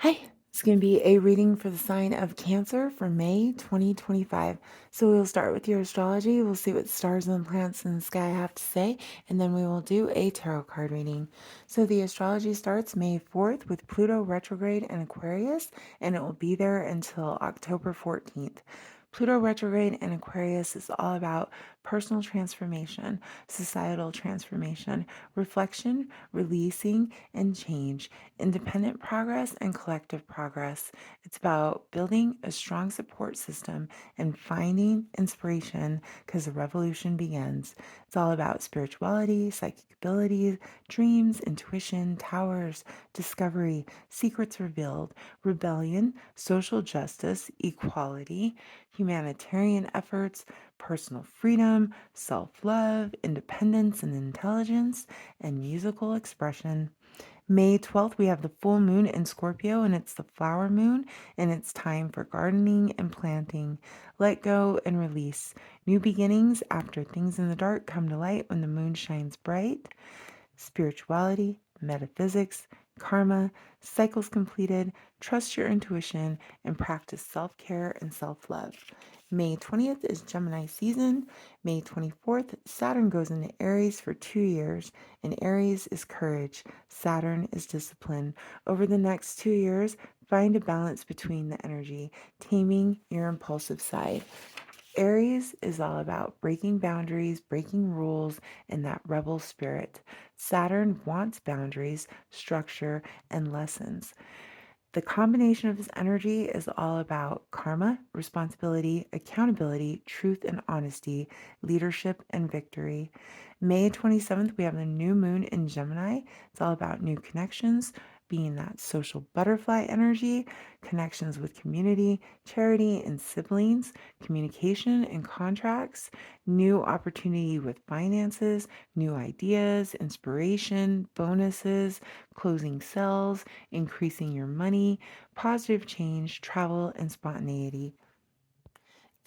Hi, it's going to be a reading for the sign of Cancer for May 2025. So we'll start with your astrology. We'll see what stars and planets in the sky have to say, and then we will do a tarot card reading. So the astrology starts May 4th with Pluto retrograde in Aquarius, and it will be there until October 14th. Pluto retrograde in Aquarius is all about personal transformation, societal transformation, reflection, releasing, and change, independent progress, and collective progress. It's about building a strong support system and finding inspiration because the revolution begins. It's all about spirituality, psychic abilities, dreams, intuition, towers, discovery, secrets revealed, rebellion, social justice, equality, humanitarian efforts, personal freedom, self love, independence and intelligence, and musical expression. May 12th, we have the full moon in Scorpio, and it's the flower moon, and it's time for gardening and planting. Let go and release. New beginnings after things in the dark come to light when the moon shines bright. Spirituality, metaphysics, karma, cycles completed, trust your intuition, and practice self care and self love. May 20th is Gemini season. May 24th, Saturn goes into Aries for 2 years, and Aries is courage. Saturn is discipline. Over the next 2 years, find a balance between the energy, taming your impulsive side. Aries is all about breaking boundaries, breaking rules, and that rebel spirit. Saturn wants boundaries, structure, and lessons. The combination of this energy is all about karma, responsibility, accountability, truth and honesty, leadership and victory. May 27th, we have the new moon in Gemini. It's all about new connections, being that social butterfly energy, connections with community, charity and siblings, communication and contracts, new opportunity with finances, new ideas, inspiration, bonuses, closing sales, increasing your money, positive change, travel, and spontaneity.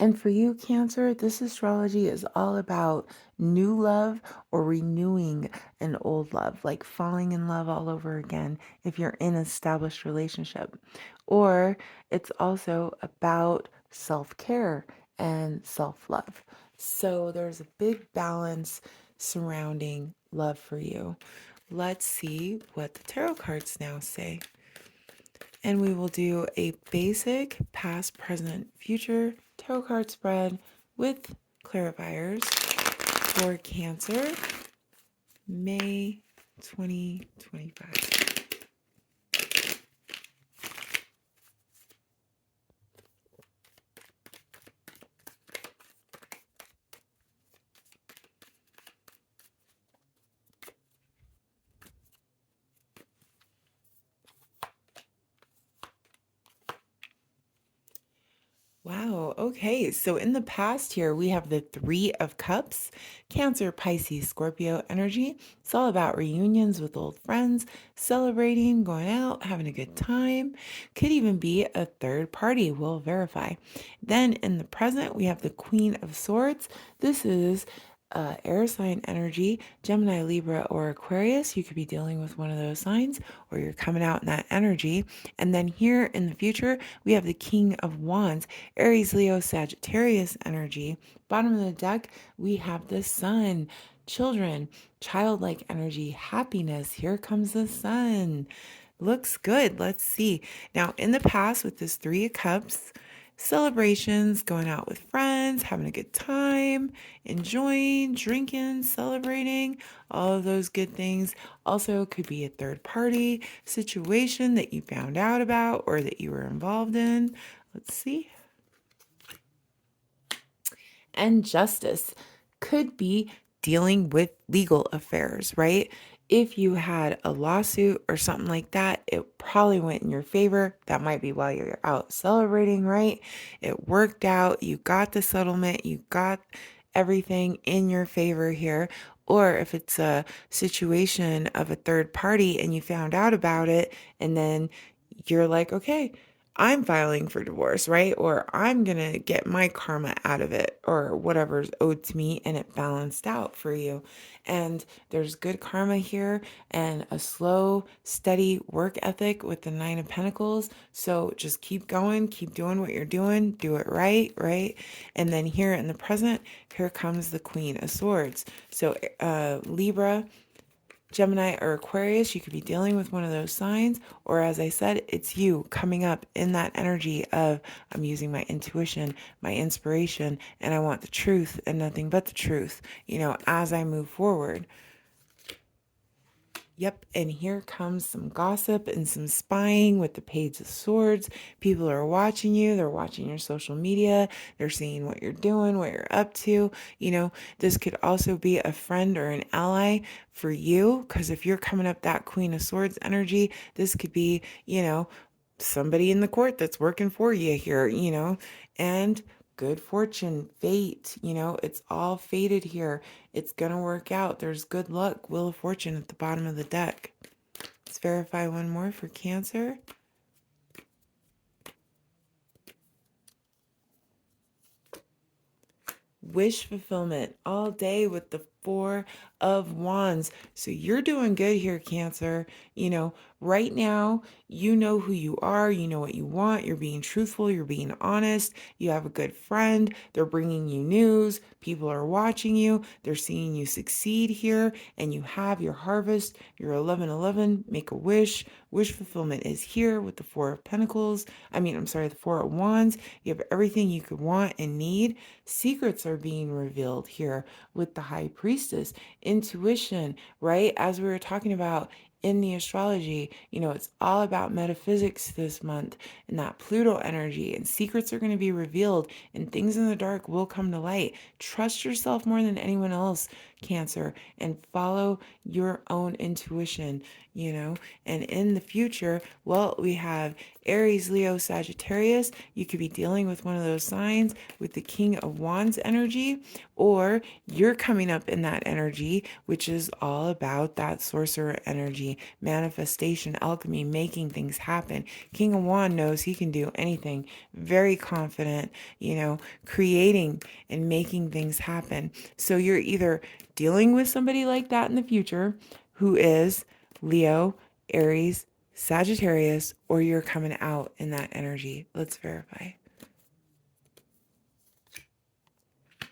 And for you, Cancer, this astrology is all about new love or renewing an old love, like falling in love all over again if you're in an established relationship. Or it's also about self care and self love. So there's a big balance surrounding love for you. Let's see what the tarot cards now say. And we will do a basic past, present, future tarot card spread with clarifiers for Cancer, May 2025. Wow. Okay. So in the past here, we have the Three of Cups, Cancer, Pisces, Scorpio energy. It's all about reunions with old friends, celebrating, going out, having a good time. Could even be a third party. We'll verify. Then in the present, we have the Queen of Swords. This is air sign energy, Gemini, Libra, or Aquarius. You could be dealing with one of those signs, or you're coming out in that energy. And then here in the future, we have the King of Wands, Aries, Leo, Sagittarius energy. Bottom of the deck, we have the Sun, children, childlike energy, happiness. Here comes the Sun. Looks good. Let's see. Now, in the past, with this Three of Cups, celebrations, going out with friends, having a good time, enjoying, drinking, celebrating, all of those good things. Also, could be a third party situation that you found out about or that you were involved in. Let's see. And justice could be dealing with legal affairs, right? If you had a lawsuit or something like that, it probably went in your favor. That might be while you're out celebrating, right? It worked out. You got the settlement. You got everything in your favor here. Or if it's a situation of a third party and you found out about it, and then you're like, okay, I'm filing for divorce, right? Or I'm going to get my karma out of it or whatever's owed to me and it balanced out for you. And there's good karma here and a slow, steady work ethic with the Nine of Pentacles. So just keep going, keep doing what you're doing, do it right, right? And then here in the present, here comes the Queen of Swords. So Libra, Gemini, or Aquarius, you could be dealing with one of those signs, or as I said, it's you coming up in that energy of I'm using my intuition, my inspiration, and I want the truth and nothing but the truth, as I move forward. Yep, and here comes some gossip and some spying with the Page of Swords. People are watching you, they're watching your social media, they're seeing what you're doing, what you're up to. This could also be a friend or an ally for you, because if you're coming up that Queen of Swords energy, this could be, somebody in the court that's working for you here, and good fortune, fate, it's all fated here. It's going to work out. There's good luck, Wheel of Fortune at the bottom of the deck. Let's verify one more for Cancer. Wish fulfillment all day with the Four of Wands. So you're doing good here, Cancer. Right now, you know who you are. You know what you want. You're being truthful. You're being honest. You have a good friend. They're bringing you news. People are watching you. They're seeing you succeed here. And you have your harvest. Your 1111. Make a wish. Wish fulfillment is here with the Four of Pentacles. The Four of Wands. You have everything you could want and need. Secrets are being revealed here with the High Priestess. Intuition, right? As we were talking about in the astrology, it's all about metaphysics this month and that Pluto energy, and secrets are going to be revealed and things in the dark will come to light. Trust yourself more than anyone else, Cancer, and follow your own intuition, and in the future, well, we have Aries, Leo, Sagittarius. You could be dealing with one of those signs with the King of Wands energy, or you're coming up in that energy, which is all about that sorcerer energy, manifestation, alchemy, making things happen. King of Wands knows he can do anything, very confident, creating and making things happen. So you're either dealing with somebody like that in the future who is Leo, Aries, Sagittarius, or you're coming out in that energy. Let's verify.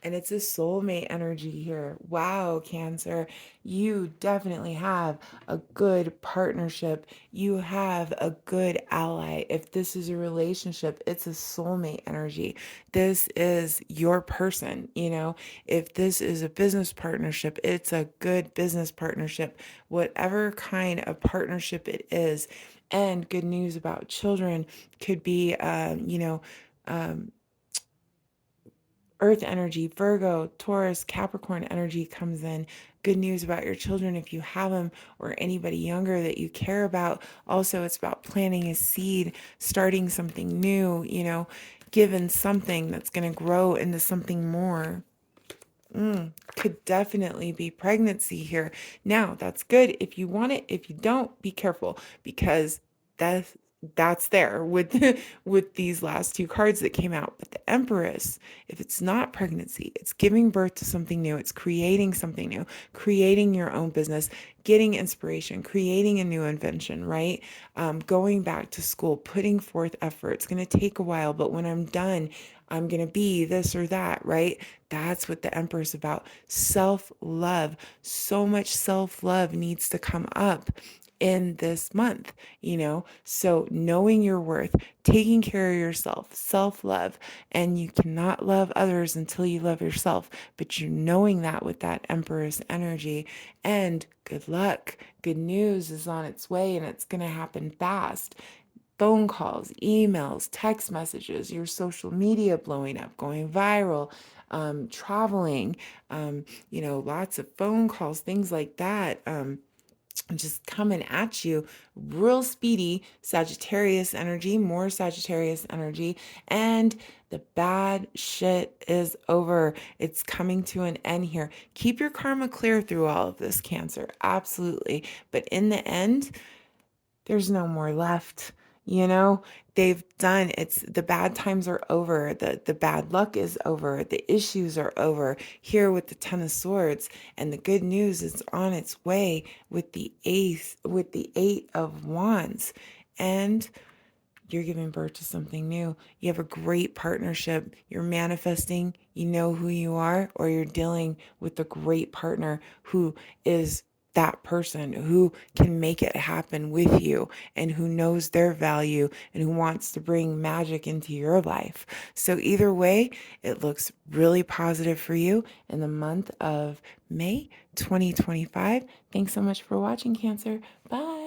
And it's a soulmate energy here. Wow, Cancer, you definitely have a good partnership. You have a good ally. If this is a relationship, it's a soulmate energy. This is your person, If this is a business partnership, it's a good business partnership, whatever kind of partnership it is. And good news about children could be, Earth energy, Virgo, Taurus, Capricorn energy comes in. Good news about your children if you have them, or anybody younger that you care about. Also, it's about planting a seed, starting something new, giving something that's going to grow into something more. Could definitely be pregnancy here. Now, that's good if you want it. If you don't, be careful, because that's that's there with with these last two cards that came out. But the Empress, if it's not pregnancy, it's giving birth to something new. It's creating something new, creating your own business, getting inspiration, creating a new invention, right? Going back to school, putting forth effort. It's going to take a while, but when I'm done, I'm going to be this or that, right? That's what the Emperor's about. Self-love. So much self-love needs to come up in this month, So knowing your worth, taking care of yourself, self-love, and you cannot love others until you love yourself, but you're knowing that with that Empress energy. And good luck. Good news is on its way and it's going to happen fast. Phone calls, emails, text messages, your social media blowing up, going viral, traveling, lots of phone calls, things like that. Just coming at you real speedy. Sagittarius energy, more Sagittarius energy, and the bad shit is over. It's coming to an end here. Keep your karma clear through all of this, Cancer, absolutely, but in the end, there's no more left. You know, they've done it's the bad times are over, the bad luck is over, the issues are over here with the 10 of Swords, and the good news is on its way with the 8 of Wands. And you're giving birth to something new. You have a great partnership. You're manifesting, you know who you are, or you're dealing with a great partner who is that person who can make it happen with you and who knows their value and who wants to bring magic into your life. So, either way, it looks really positive for you in the month of May 2025. Thanks so much for watching, Cancer. Bye.